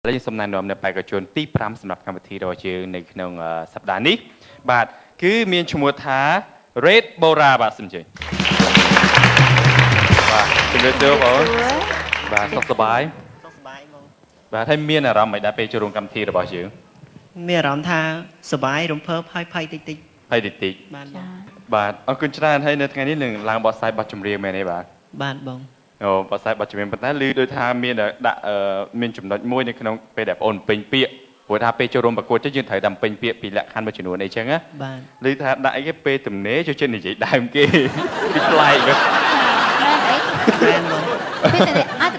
และยังสมนานนมในไปกับชวนตีพรำสำหรับการบันทึกเราเจอในขนมสัปดาห์นี้บาทคือมีชมวท้าเรดโบราบาทสมเจบาทเป็นเรื่องเดียวกับบาทสบายบาทให้เมียนเราไม่ได้ไปจรุงการบันทึกเราบ่เจอเมียร้องท่าสบายรำเพิ่มไพ่ติ๊กไพ่ติ๊กบาทเอาคุณชนะให้ในทางนี้หนึ่งลางบอสไซบอสจมเรียงมาในบาทบองโอ้ภาษาปัจจุบันปัจจุบันลือโดยทางมีมีจุดน้อยมวยในขนมไปแบบอ่อนเป็นเปียหัวทาไปโจรมประกวดจะยืนถ่ายดำเป็นเปียปีละคันมาจุดหนูในเชิงอะลือทาได้ก็ไปตุ่มเนื้อcho trên này vậy đại kia bị play cơ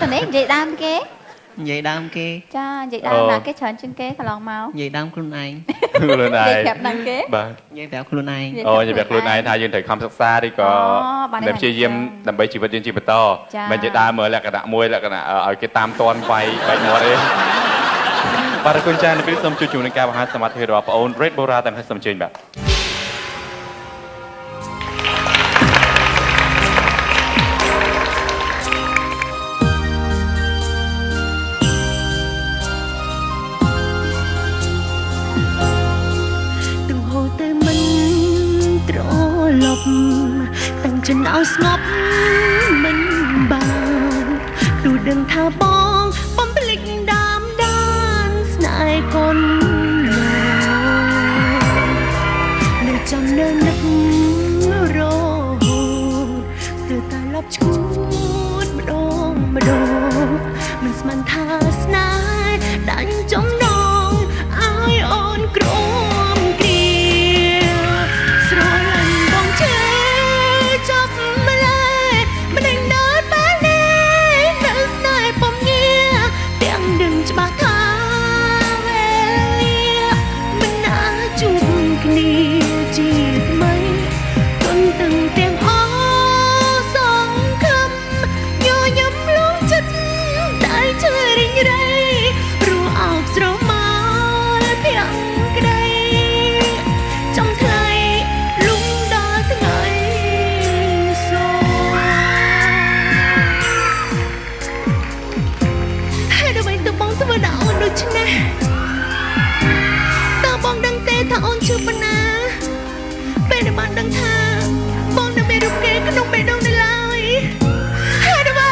tuần đấy vậy đam kế vậy đam kế cha vậy đam là cái tròn chân kế cả lòng máu vậy đam khuôn anh khuôn anh vậy đẹp đam kế vậy đẹp khuôn anh vậy đẹp khuôn anh thayยืนถ่ายคำสักซาđi có đẹp chơi diêm đầm bay chỉ vậtยืนchỉ vật to mình vậy đam mới là cái đạm môi là cái ở cái tam toàn bay bay mỏ đấy vàคุณชาในพิธีสมจูจูในการบริหารสมาธิเราปอนเรดโบราแต่ให้สมเจนแบบตึงโหแต่มันตรอหลบตั้งจนเอาสงบมันบานดูดังท่าบองป้อมพลิกดามนายคนหล่อในจำเนินนักโรดเสือตาลับชุดมาดองมันสมันทาสนายดันจมนองอายอ่อนกรมเกลียวสโลลันบองเชจับมาเลยมันเด้งเดินไปเลยนั่นสนายปมเงียเตียงดึงจะบาทาจุกนีจีบไหมต้นตึงเตียงอ้อสองคำย่อย้ำลงจัดได้เธอได้ไรรู้ออกสระมาเพียงกระไดจำไทยลุงดาทั้งไงโซให้ได้ไปตัวบองตัวดาวดูชนะบองดังเตะถ้าอ่อนชื่อปนาเป็นในบ้านดังท่าบองดังเมรุเกะขนมไปดองในลายหาได้ไว้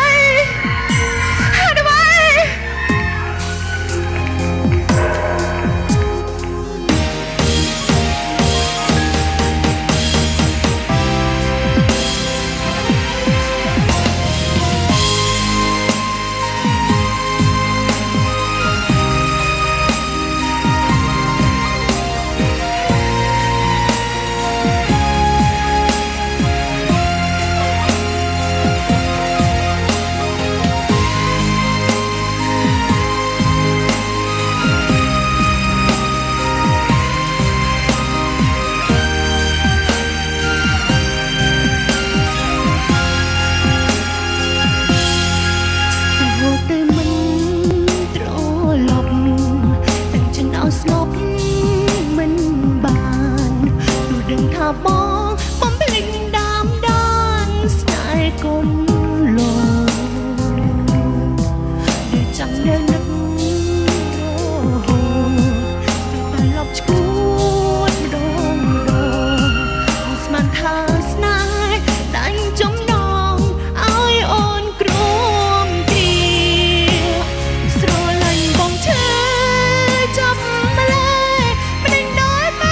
บองป้อมพลิกดามด้านสไตล์คนหล่อได้จำเนื้อนักโอ้โหสุดไปหลบชุดโดนสมันทาสนายดันจมนองอายอ่อนกรมเกลียวสโลลันบองเธอจับมาเลยไม่ได้น้อยไป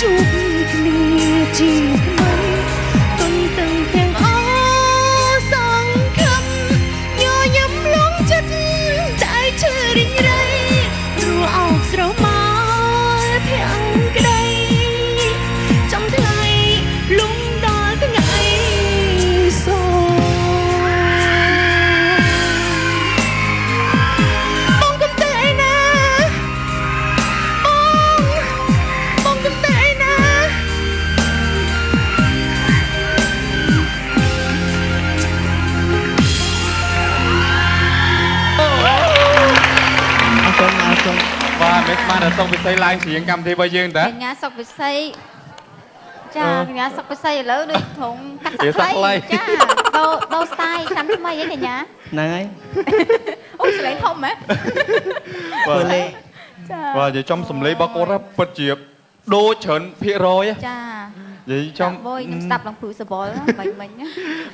จุกนีจีบไหมต้นตึงเพียงอ้อสองคำย่อย้ำลงจัดได้เธอได้ไรรู้ออกสระมาเพียงกระได សុកវិស័យឡើងជាងកម្មវិធីរបស់យើងតើ កញ្ញាសុកវិស័យចាកញ្ញាសុកវិស័យឥឡូវដូចត្រង់កាត់សាក់ខ្លីចាដូរ style តាមថ្មីអីកញ្ញា ហ្នឹងហើយ អូសលេងធំហ៎ ធ្វើលេ ចា បាទនិយាយចំសំឡេងរបស់គាត់ពិតជាដូចច្រើនភាគរយ ចា និយាយចំ បងខ្ញុំស្ដាប់ឡើងព្រឺសបល់មិញ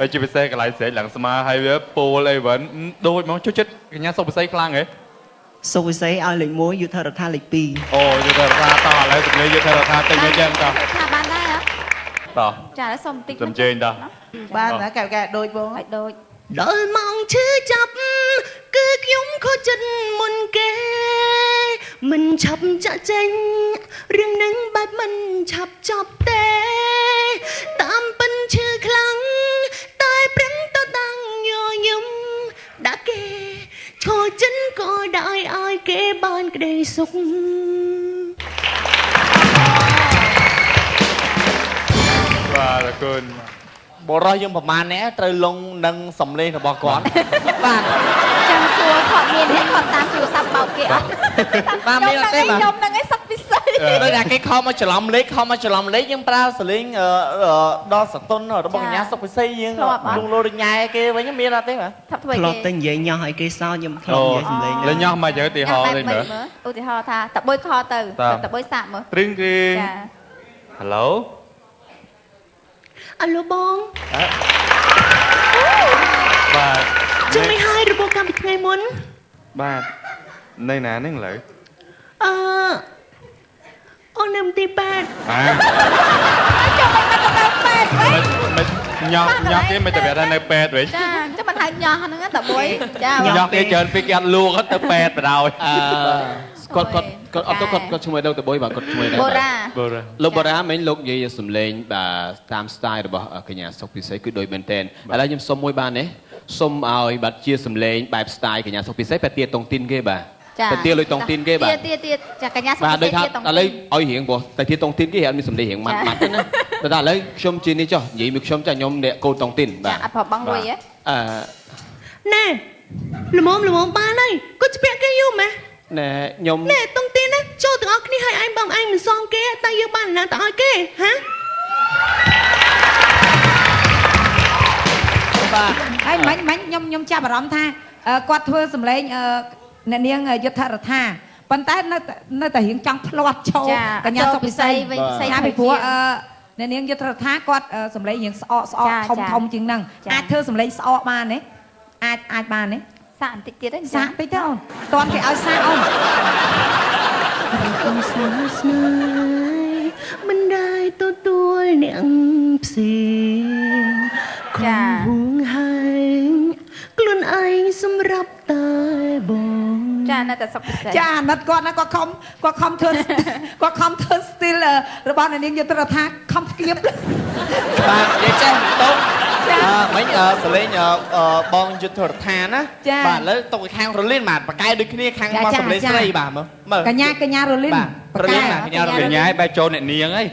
ហើយជាពិសេសកន្លែងស្រែកឡើងស្មាហើយវាពូលអីវិញដូចហ្មងចុចចិត្តកញ្ញាសុកវិស័យខ្លាំងហ៎ សុខវិស័យឲ្យលេខ1យុទ្ធរដ្ឋាលេខ2 អូយុទ្ធរដ្ឋាតឥឡូវសំលេងយុទ្ធរដ្ឋាទិញឲ្យយើងតោះ ថាបានដែរហ៎ តោះ ចាសុំបន្តិច សំជេងតោះ បានណាកែដូចបង ឲ្យដូច ដល់ម៉ោងឈឺចាប់គឺខ្ញុំខូចចិត្តមុនគេមិនឆាប់ចាក់ចេញរឿងនឹងបែបមិនឆាប់ចប់ទេតាមពិនឈឺខ្លាំងតែប្រឹងទៅតាំងញញឹមដាក់គេឈរចិនក៏ដែរឲ្យគេបានក្តីសុខ បាទអរគុណ បរោះយើងប្រហែលអ្នកត្រូវលងនឹងសំឡេងរបស់គាត់បាទ ចាំសួរគាត់មានអ្នកគាត់តាមទូរស័ព្ទបោកគេអត់ បាទមានអត់ទេបាទ ខ្ញុំនឹងឯងសុកពិសេស ដូចតែគេខំមកច្រឡំលេខយើងប្រើសលេងដល់សតុនរបស់កញ្ញាសុកពិសីយើងលងលោរញ៉ែគេវិញមានអត់ទេបាទ ថាធ្វើ ធ្លាប់ គេ តែនិយាយញ៉ោះឲ្យគេសោតខ្ញុំធ្លាប់និយាយសំឡេង លេងញ៉ោះមកយើទីហោលេងមើល ឧទាហរណ៍ថាតបុយខទៅតបុយសាក់មើល ត្រឹងគឺ ចា ហេឡូ អាឡូបង បាទ ជុំមិនហើយរបបកម្មពីថ្ងៃមុន បាទនៅណាហ្នឹងឥឡូវ អូននៅមន្ទីរពេទ្យ ចុះមិនទៅពេទ្យវិញ មិនញ៉ោះគេមិនទៅប្រាប់ថានៅពេទ្យវិញ ចាចុះមិនហៅញ៉ោះហ្នឹងតបុយចា ញ៉ោះគេច្រើនពេកគេអត់លួងទៅពេទ្យបដ ாய் គាត់អត់ទៅគាត់ឈ្មោះដល់ទៅបុយបាទគាត់ឈ្មោះដែរ បូរ៉ា បូរ៉ា លោកបារ៉ាមិញលោកនិយាយសំឡេងបាទតាម style របស់កញ្ញាសុកពិសីគឺដូចមែនតែនឥឡូវខ្ញុំសុំមួយបានទេសុំឲ្យបាទជាសំឡេងបែប style កញ្ញាសុកពិសីបែបទាតុងទីនគេបាទតែទាលុយតុងទីនគេបាទ ទៀតចាកញ្ញាសុក បាទ ពិ ដូច សេស ថា ទៀតតុង ឥឡូវឲ្យរៀងព្រោះតែទាតុងទីនគេអត់មានសំឡេងរៀងម៉ាត់ម៉ាត់ទេណាតែឥឡូវខ្ញុំជានេះចុះនិយាយមួយខ្ញុំចាខ្ញុំអ្នកកូនតុងទីន ចា បាទ អត់ប្របងរួយហ៎ អឺ ណែល្មមបានហើយគាត់ស្ពាក់គេយូរម៉េះ ណែខ្ញុំ ណែតុងទីនណាចូលទាំងអស់គ្នាឲ្យឯងបងឯងមិនសងគេតែយើងបានណាទៅឲ្យគេហា បាទ ហើយមិញខ្ញុំចាប់អារម្មណ៍ថាគាត់ធ្វើសម្លេងអ្នកនាងយុទ្ធរដ្ឋាប៉ុន្តែនៅតែរៀងចង់ផ្លាត់ចូលកញ្ញាសុកពិសី វិញផ្សេង ថាពីព្រោះអ្នកនាងយុទ្ធរដ្ឋាគាត់សម្លេងរៀងស្អកធំជាងហ្នឹងអាចធ្វើសម្លេងស្អកបានទេអាចបានទេ សាក់បន្តិចទៀតទេ សាកតិចទៅអូនតន់គេឲ្យសាកអូន ខ្ញុំស្នេហ៍ស្នេហ៍មិនได้ទទួលអ្នកផ្សេងកុំហួងហែងខ្លួនឯងសម្រាប់តែបង ចានៅតែសុកពិសេស ចាអាណិតគាត់ណាគាត់ខំធ្វើ style របស់អ្នកនាងយុទ្ធរដ្ឋាខំស្គៀប បាទនិយាយចេះតុកមិញសលេងបងយុទ្ធរដ្ឋាណាបាទឥឡូវតុកខាងរលីនបាទបកែដូចគ្នាខាងមកសំលេងស្រីបាទមើល កញ្ញារលីន បាទរលីនបាទកញ្ញារលី ក ន ញ្ញាឲ្យបែរចូលអ្នកនាងអី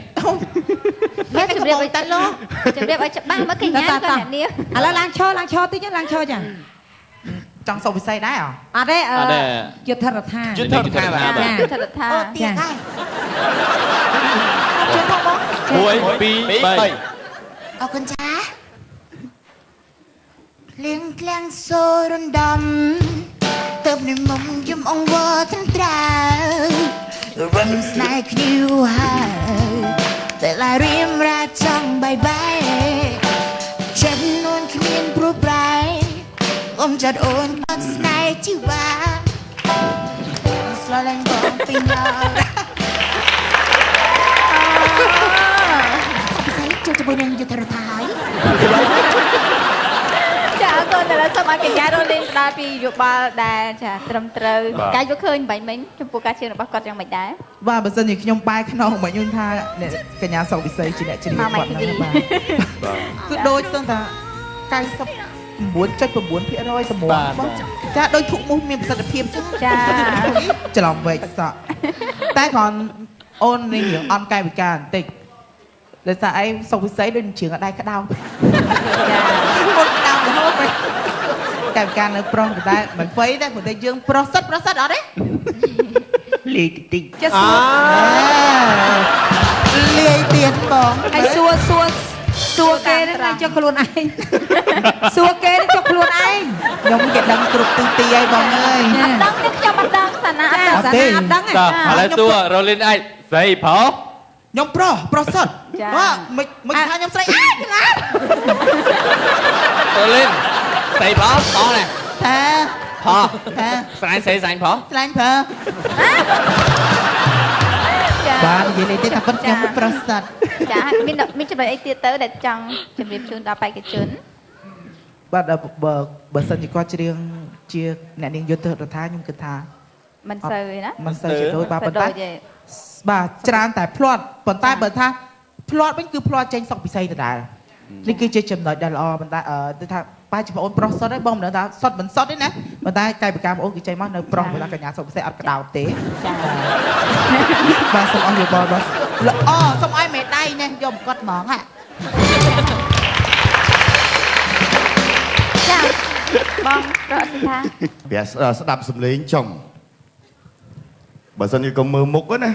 មើលជម្រាបឲ្យតលោកជម្រាបឲ្យច្បាស់មើលកញ្ញាគាត់អ្នកនាង ឥឡូវឡើងឈរតិចឡើងឈរចា ចង់សុកវិស័យដែរអ អត់ទេយុទ្ធរដ្ឋា យុទ្ធរដ្ឋាបាទ ចាយុទ្ធរដ្ឋា ចា ជួយផងបង 1 2 3 អរគុណចាលៀងក្លាំងសូរំដំទៅនឹងមុំយំអង្វរទាំងត្រាវរំស្នេហ៍គ្នាហើយតែឡារៀមរាចង់បាយចិត្តនួនគ្មានព្រោះប្រែអមចាត់អូនអត់ស្នេហ៍ជីវ៉ាស្លាញ់បងពីញ៉ាចូលជាមួយនឹងយុទ្ធរដ្ឋាហើយ ចាអរគុណដែលសូមឲ្យកញ្ញារលីនផ្ដល់ពីយោបល់ដែលចាត្រឹមត្រូវកាយយកឃើញបាញ់មិញចំពោះការជឿរបស់គាត់យ៉ាងម៉េចដែរ បាទបើសិនជាខ្ញុំបែរខ្នងមកខ្ញុំថាអ្នកកញ្ញាសុកវិស័យជាអ្នកជ្រាបគាត់ហ្នឹងបាទគឺដូចស្ទើរថា 99.9% សម្រាប់បងចាដូចធុកមុះមានប្រសិទ្ធភាពចឹង ចា ច្រឡំវែកសក់តែគ្រាន់អូននេះរឿងអន់កាយវិការបន្តិចដោយសារឯងសុកវិស័យដូចជើងអត់ដៃក្តោប មុនក្តោបរហូតកាយវិការនៅប្រុសតែមិនហ្វៃតែព្រោះតែយើងប្រុសសិតអត់ទេ លាយតិចតិច ចេះសួរ លាយទៀតបង ហើយសួរគេហ្នឹងចុះខ្លួនឯងសួរគេចុះខ្លួនឯង ខ្ញុំគេដឹងគ្រប់ទិសទីហើយបងអើយ អត់ដឹងទេខ្ញុំអត់ដឹងសាណាអត់ដឹង សាណាអត់ដឹងទេ តោះឥឡូវសួររលីនឯងស្រីប្រុស ខ្ញុំប្រុសសុទ្ធមិនថាខ្ញុំស្រីអាណា រលីនស្រីប្រុសបងណែ ថា ផោះ ថា ស្រាញ់ស្រីស្រាញ់ប្រុស ស្លាញ់ប្រើ ចា បាននិយាយលេងទេថាប៉ុតខ្ញុំប្រុសសុទ្ធ ចាមានចំណុចអីទៀតទៅដែលចង់ជម្រាបជូនដល់បេក្ខជន បាទបើសិនជាគាត់ច្រៀងជាអ្នកនាងយុទ្ធរដ្ឋាខ្ញុំគិតថា មិនសូវទេណា មិនសូវជាដូចបាទប៉ុន្តែ ដូចទេ បាទច្រើនតែផ្្លាត់ប៉ុន្តែបើថាផ្្លាត់វិញគឺផ្្លាត់ចេញសុកពិសីដដែលនេះគឺជាចំណុចដែលល្អប៉ុន្តែទៅថាប៉ាជាបងអូនប្រុសសុទ្ធហើយបងមិនដឹងថាសុទ្ធមិនសុទ្ធទេណាប៉ុន្តែកាយវិការបងអូនគឺចេញមកនៅប្រុសពេលកញ្ញាសុកពិសីអត់ក្តោតទេ ចា បាទសូមអរយោបល់បាទល្អសូមឲ្យមេដៃនេះយកមកគាត់ហ្មងហ่ะ ចាបងប្រសិទ្ធថា ព្រះស្ដាប់សំឡេងចំបើសិនជាកុំមើលមុខណា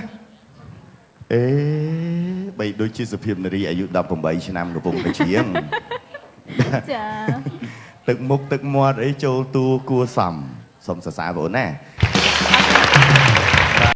អេបីដូចជាសុភាពនារីអាយុ18ឆ្នាំកំពុងតែច្រៀង ចា ទឹកមុខទឹកមាត់អីចូលតួគួរសមសូមសរសើរបងអូនណា